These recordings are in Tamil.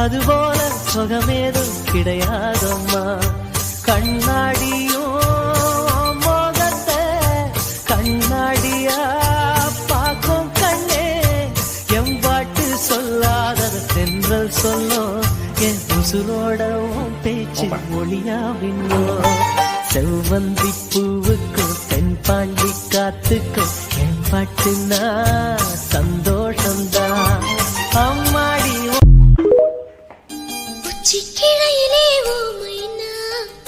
அதுபோல சுகமேதும் கிடையாதம்மா. கண்ணாடியோ மோகத்தை கண்ணாடியா பார்க்கும் கண்ணே, எம்பாட்டு சொல்லாத தென்றல் சொல்லும், என் உசுரோடவும் பேச்சு மொழியாவின்னோ. செவ்வந்தி பூவுக்கும் தென்பாண்டி காத்துக்கும் என் பாட்டுனா சந்தோஷம்தான். அம்மாடி உச்சிக்கிளையிலே ஓ மைனா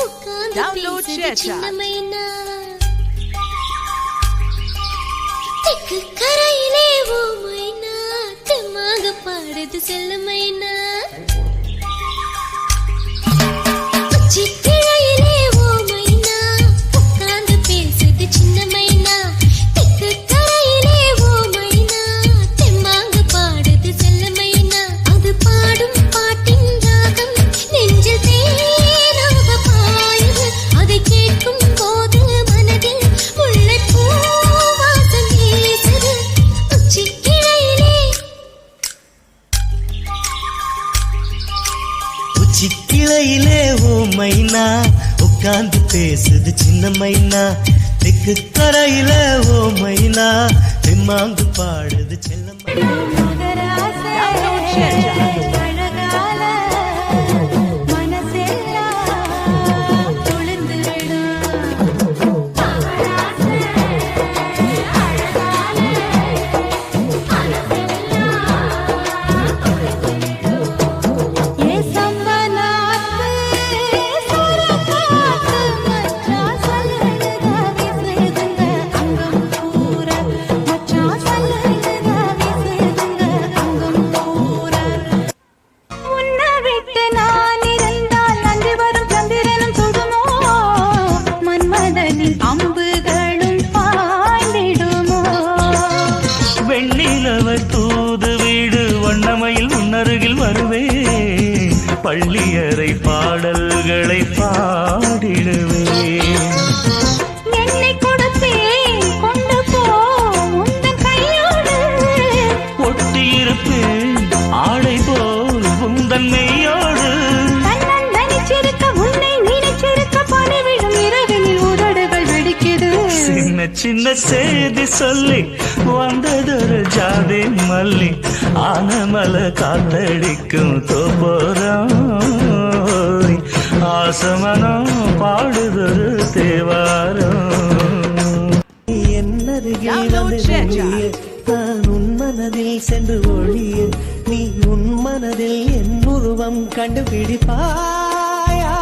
உட்கார்ந்து சின்ன மைனா, தெற்கு கரையிலே ஓ மைனா தெம்மாக பாடுது செல்ல மைனா. உச்சிக்கிளையிலே ஓ மைனா உட்கார்ந்து பேசுது சின்ன மைனா, தெற்கு கரையிலே ஓ மைனா தெம்மாக பாடுது செல்ல மைனா. அது பாடும் பாட்டின் ராகம் நெஞ்சில் தேனாக பாயுது, அதை கேட்கும் போது மனதில் முல்லைப்பூ வாசம் வீசுது. உச்சிக்கிளையிலே உச்சிக்கிளையிலே ஓ மைனா உட்கார்ந்து பேசுது சின்ன மைனா, தெற்கு கரையில ஓ மைனா தெம்மாங்கு பாடுது செல்ல மைனா. தூது வீடு வண்ணமையில் முன்னருகில் வருவே, பள்ளியறை பாடல்களை பாடிடுவே. என்னை கொடுத்தேன் கொண்டு போ உந்தன் கையோடு, ஒட்டியிருப்பேன் ஆடை போல் உந்தன் மெய்யோடு. தன்னந்தனிச்சிருக்க உன்னை நினைச்சிருக்க பணிவிடும் இரவினில் உதடுகள் வெடிக்குது. சின்ன சின்ன செய்தி சொல்லி வந்ததொரு ஜாதி மல்லி, ஆனமல காத்தடிக்கும் தோப்போரம் ஆசமனம் பாடுதொரு தேவாரம். என்னருகில் வந்து நான் உன் மனதில் சென்று ஒழிய, நீ உன் மனதில் என் உருவம் கண்டுபிடிப்பாயா.